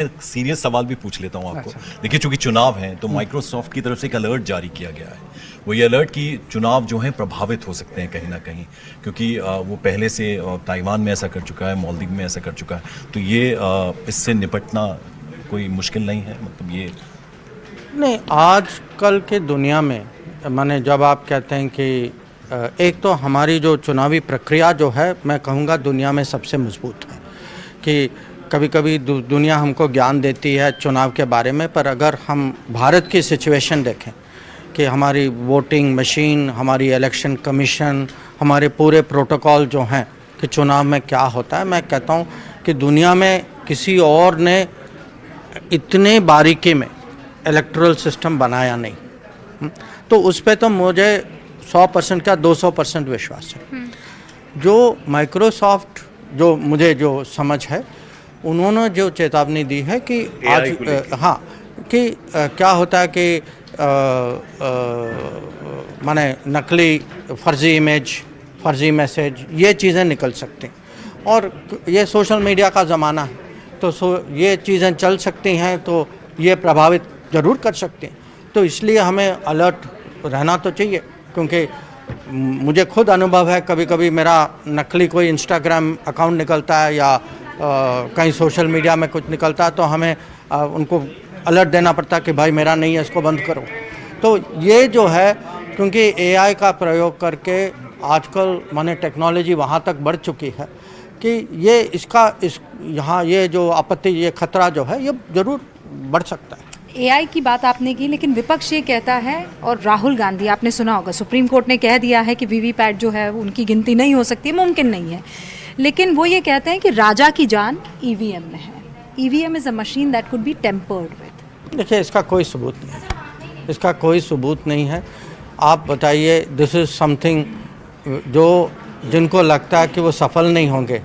Serious सवाल भी पूछ लेता हूं आपको। देखिए, चूंकि चुनाव हैं तो माइक्रोसॉफ्ट की तरफ से एक अलर्ट जारी किया गया है। वो ये अलर्ट कि चुनाव जो हैं प्रभावित हो सकते हैं कहीं ना कहीं, क्योंकि वो पहले से ताइवान में ऐसा कर चुका है, मालदीव में ऐसा कर चुका है। तो ये इससे निपटना कोई मुश्किल नहीं है, मतलब ये नहीं, आजकल के दुनिया में माने जब आप कहते हैं कि एक तो हमारी जो चुनावी प्रक्रिया जो है, मैं कहूँगा दुनिया में सबसे मजबूत है। कि कभी कभी दुनिया हमको ज्ञान देती है चुनाव के बारे में, पर अगर हम भारत की सिचुएशन देखें कि हमारी वोटिंग मशीन, हमारी इलेक्शन कमीशन, हमारे पूरे प्रोटोकॉल जो हैं कि चुनाव में क्या होता है, मैं कहता हूँ कि दुनिया में किसी और ने इतने बारीकी में इलेक्टोरल सिस्टम बनाया नहीं। तो उस पर तो मुझे 100% का 200% विश्वास है। जो माइक्रोसॉफ्ट, जो मुझे जो समझ है, उन्होंने जो चेतावनी दी है कि आज हाँ कि क्या होता है कि माने नकली फर्जी इमेज, फर्जी मैसेज, ये चीज़ें निकल सकती हैं। और ये सोशल मीडिया का ज़माना है, तो ये चीज़ें चल सकती हैं, तो ये प्रभावित ज़रूर कर सकती हैं। तो इसलिए हमें अलर्ट रहना तो चाहिए, क्योंकि मुझे खुद अनुभव है, कभी कभी मेरा नकली कोई इंस्टाग्राम अकाउंट निकलता है या कहीं सोशल मीडिया में कुछ निकलता है, तो हमें उनको अलर्ट देना पड़ता है कि भाई मेरा नहीं है, इसको बंद करो। तो ये जो है, क्योंकि एआई का प्रयोग करके आजकल माने टेक्नोलॉजी वहाँ तक बढ़ चुकी है कि यहाँ ये जो आपत्ति, ये खतरा जो है, ये ज़रूर बढ़ सकता है। एआई की बात आपने की, लेकिन विपक्ष ये कहता है, और राहुल गांधी, आपने सुना होगा, सुप्रीम कोर्ट ने कह दिया है कि वीवीपैट जो है उनकी गिनती नहीं हो सकती, मुमकिन नहीं है। लेकिन वो ये कहते हैं कि राजा की जान ईवीएम में है। EVM is a machine that could be tempered with. देखिए, इसका कोई सबूत नहीं है, इसका कोई सबूत नहीं है। आप बताइए, दिस इज़ समथिंग जो जिनको लगता है कि वो सफल नहीं होंगे,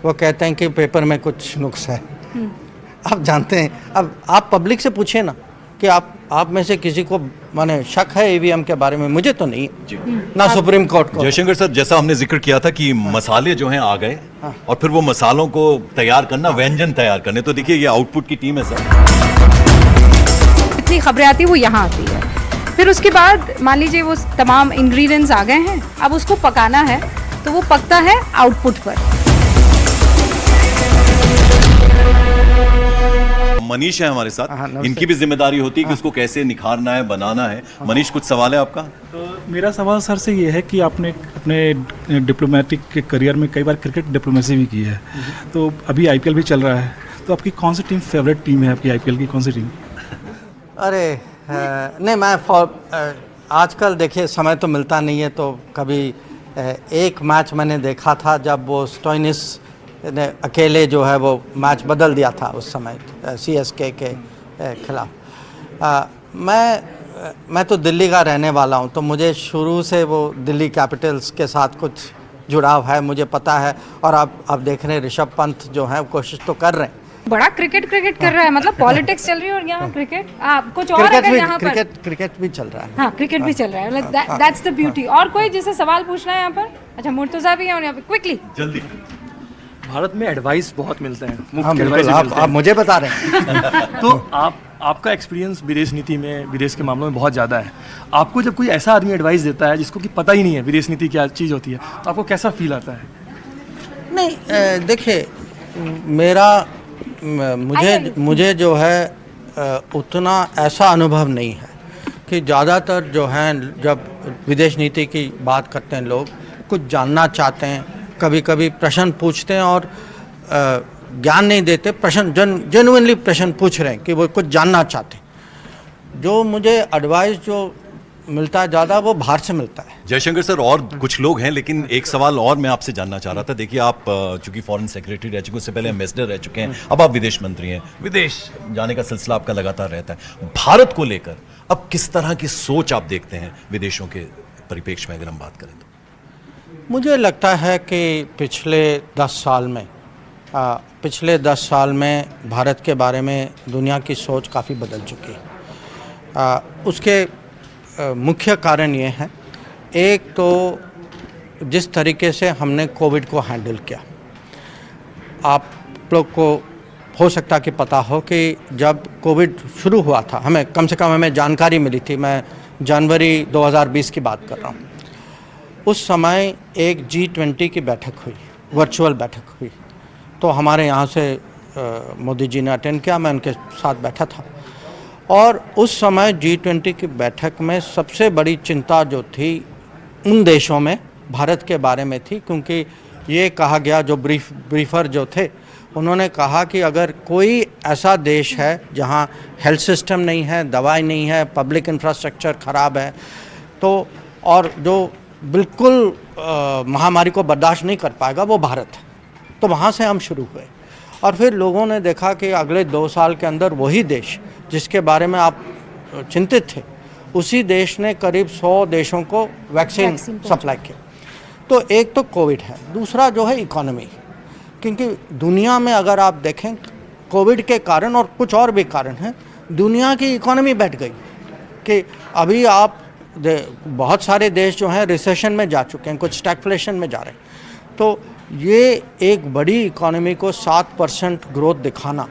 वो कहते हैं कि पेपर में कुछ नुक्स है। आप जानते हैं, अब आप पब्लिक से पूछिए ना कि आप में से किसी को माने शक है ईवीएम के बारे में? मुझे तो नहीं, ना सुप्रीम कोर्ट को। जयशंकर सर, जैसा हमने जिक्र किया था कि मसाले जो हैं आ गए, और फिर वो मसालों को तैयार करना, व्यंजन तैयार करने, तो देखिए ये आउटपुट की टीम है सर। इतनी खबरें आती है, वो यहाँ आती है, फिर उसके बाद मान लीजिए वो तमाम इंग्रेडिएंट्स आ गए हैं, अब उसको पकाना है, तो वो पकता है आउटपुट पर। मनीष है हमारे साथ, इनकी भी जिम्मेदारी होती है कि उसको कैसे निखारना है, बनाना है। मनीष, कुछ सवाल है आपका? तो मेरा सवाल सर से ये है कि आपने अपने डिप्लोमेटिक के करियर में कई बार क्रिकेट डिप्लोमेसी भी की है, तो अभी आईपीएल भी चल रहा है, तो आपकी कौन सी टीम फेवरेट टीम है? आपकी आईपीएल की कौन सी टीम? अरे नहीं, मैं आजकल देखिए समय तो मिलता नहीं है, तो कभी एक मैच मैंने देखा था जब वो स्टोइनिस ने अकेले जो है वो मैच बदल दिया था उस समय सीएसके के खिलाफ। मैं तो दिल्ली का रहने वाला हूँ, तो मुझे शुरू से वो दिल्ली कैपिटल्स के साथ कुछ जुड़ाव है, मुझे पता है। और आप देख रहे हैं ऋषभ पंत जो है कोशिश तो कर रहे हैं। बड़ा क्रिकेट कर रहा है, मतलब पॉलिटिक्स चल रही है और यहाँ क्रिकेट। कुछ और अगर यहाँ पर क्रिकेट भी चल रहा है। हाँ, क्रिकेट भी चल रहा है, दैट्स द ब्यूटी। और कोई जिसे सवाल पूछना है यहाँ पर? अच्छा, मुर्तजा भी है, और यहाँ पे क्विकली जल्दी। भारत में एडवाइस बहुत मिलते हैं, हाँ, बिल्कुल, आप मुझे बता रहे हैं। तो आपका एक्सपीरियंस विदेश नीति में, विदेश के मामलों में बहुत ज़्यादा है। आपको जब कोई ऐसा आदमी एडवाइस देता है जिसको कि पता ही नहीं है विदेश नीति क्या चीज़ होती है, तो आपको कैसा फील आता है? नहीं, देखिए, मुझे जो है उतना ऐसा अनुभव नहीं है कि ज़्यादातर जो है जब विदेश नीति की बात करते हैं, लोग कुछ जानना चाहते हैं, कभी कभी प्रश्न पूछते हैं और ज्ञान नहीं देते, प्रश्न जेन्युइनली प्रश्न पूछ रहे हैं कि वो कुछ जानना चाहते हैं। जो मुझे एडवाइस जो मिलता है ज़्यादा, वो बाहर से मिलता है। जयशंकर सर, और कुछ लोग हैं, लेकिन एक सवाल और मैं आपसे जानना चाह रहा था। देखिए, आप चूंकि फॉरेन सेक्रेटरी रह चुके, उससे पहले एम्बेसडर रह चुके हैं, अब आप विदेश मंत्री हैं, विदेश जाने का सिलसिला आपका लगातार रहता है। भारत को लेकर अब किस तरह की सोच आप देखते हैं विदेशों के परिप्रेक्ष्य में, अगर हम बात करें तो? मुझे लगता है कि पिछले 10 साल में भारत के बारे में दुनिया की सोच काफ़ी बदल चुकी है। उसके मुख्य कारण ये हैं, एक तो जिस तरीके से हमने कोविड को हैंडल किया। आप लोग को हो सकता कि पता हो कि जब कोविड शुरू हुआ था, हमें कम से कम हमें जानकारी मिली थी, मैं जनवरी 2020 की बात कर रहा हूँ, उस समय एक G20 की बैठक हुई, वर्चुअल बैठक हुई। तो हमारे यहाँ से मोदी जी ने अटेंड किया, मैं उनके साथ बैठा था। और उस समय G20 की बैठक में सबसे बड़ी चिंता जो थी उन देशों में भारत के बारे में थी, क्योंकि ये कहा गया, जो ब्रीफर जो थे उन्होंने कहा कि अगर कोई ऐसा देश है जहाँ हेल्थ सिस्टम नहीं है, दवाई नहीं है, पब्लिक इंफ्रास्ट्रक्चर ख़राब है, तो और जो बिल्कुल महामारी को बर्दाश्त नहीं कर पाएगा, वो भारत है। तो वहाँ से हम शुरू हुए और फिर लोगों ने देखा कि अगले 2 साल के अंदर वही देश जिसके बारे में आप चिंतित थे, उसी देश ने करीब 100 देशों को वैक्सीन सप्लाई किया। तो एक तो कोविड है, दूसरा जो है इकोनॉमी, क्योंकि दुनिया में अगर आप देखें कोविड के कारण और कुछ और भी कारण हैं, दुनिया की इकोनॉमी बैठ गई कि अभी आप बहुत सारे देश जो हैं रिसेशन में जा चुके हैं, कुछ स्टैगफ्लेशन में जा रहे हैं। तो ये एक बड़ी इकोनॉमी को 7% ग्रोथ दिखाना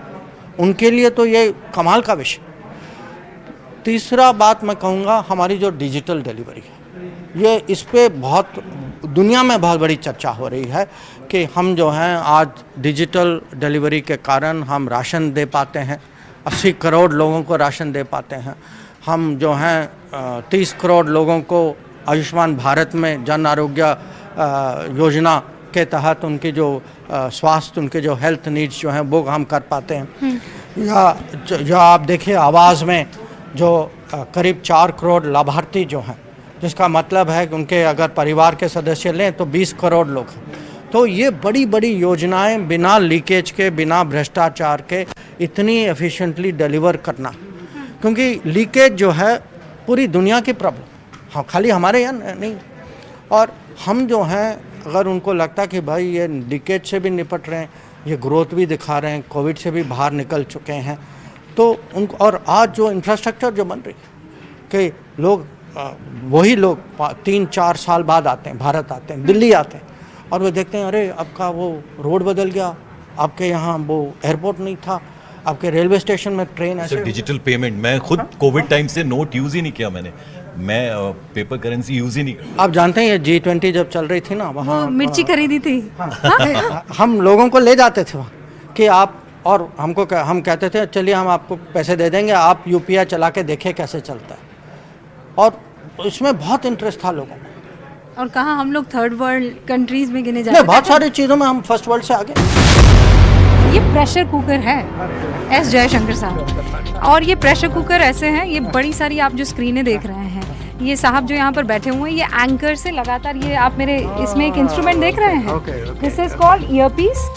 उनके लिए तो ये कमाल का विषय। तीसरा बात मैं कहूँगा, हमारी जो डिजिटल डिलीवरी है, ये इस पे बहुत दुनिया में बहुत बड़ी चर्चा हो रही है कि हम जो हैं आज डिजिटल डिलीवरी के कारण हम राशन दे पाते हैं, 80 करोड़ लोगों को राशन दे पाते हैं। हम जो हैं 30 करोड़ लोगों को आयुष्मान भारत में जन आरोग्य योजना के तहत उनकी जो स्वास्थ्य, उनके जो हेल्थ नीड्स जो हैं वो हम कर पाते हैं। या आप देखिए आवाज़ में जो करीब 4 करोड़ लाभार्थी जो हैं, जिसका मतलब है कि उनके अगर परिवार के सदस्य लें तो 20 करोड़ लोग हैं। तो ये बड़ी बड़ी योजनाएं बिना लीकेज के, बिना भ्रष्टाचार के इतनी एफिशिएंटली डिलीवर करना, क्योंकि लीकेज जो है पूरी दुनिया की प्रॉब्लम, हाँ खाली हमारे यहाँ नहीं। और हम जो हैं अगर उनको लगता कि भाई ये लीकेज से भी निपट रहे हैं, ये ग्रोथ भी दिखा रहे हैं, कोविड से भी बाहर निकल चुके हैं, तो उनको, और आज जो इंफ्रास्ट्रक्चर जो बन रही है कि लोग वही लोग 3-4 साल बाद आते हैं, भारत आते हैं, दिल्ली आते हैं और वो देखते हैं अरे आपका वो रोड बदल गया, आपके यहाँ वो एयरपोर्ट नहीं था, आपके रेलवे स्टेशन में ट्रेन ऐसे। डिजिटल पेमेंट, मैं खुद कोविड टाइम से नोट यूज़ ही नहीं किया मैंने, मैं पेपर करेंसी यूज़ ही नहीं करता। आप जानते हैं ये G20 जब चल रही थी ना, वहाँ मिर्ची खरीदी थी। हम लोगों को ले जाते थे वहाँ कि आप, और हम कहते थे चलिए हम आपको पैसे दे देंगे, आप UPI चला के देखें कैसे चलता है। और इसमें बहुत इंटरेस्ट था लोगों को। और कहाँ हम लोग थर्ड वर्ल्ड कंट्रीज में गिने जाते हैं, बहुत सारी चीज़ों में हम फर्स्ट वर्ल्ड से आगे। ये प्रेशर कुकर है एस जयशंकर साहब, और ये प्रेशर कुकर ऐसे हैं, ये बड़ी सारी आप जो स्क्रीनें देख रहे हैं, ये साहब जो यहाँ पर बैठे हुए हैं, ये एंकर से लगातार, ये आप मेरे इसमें एक इंस्ट्रूमेंट देख रहे हैं, दिस इज कॉल्ड ईयरपीस।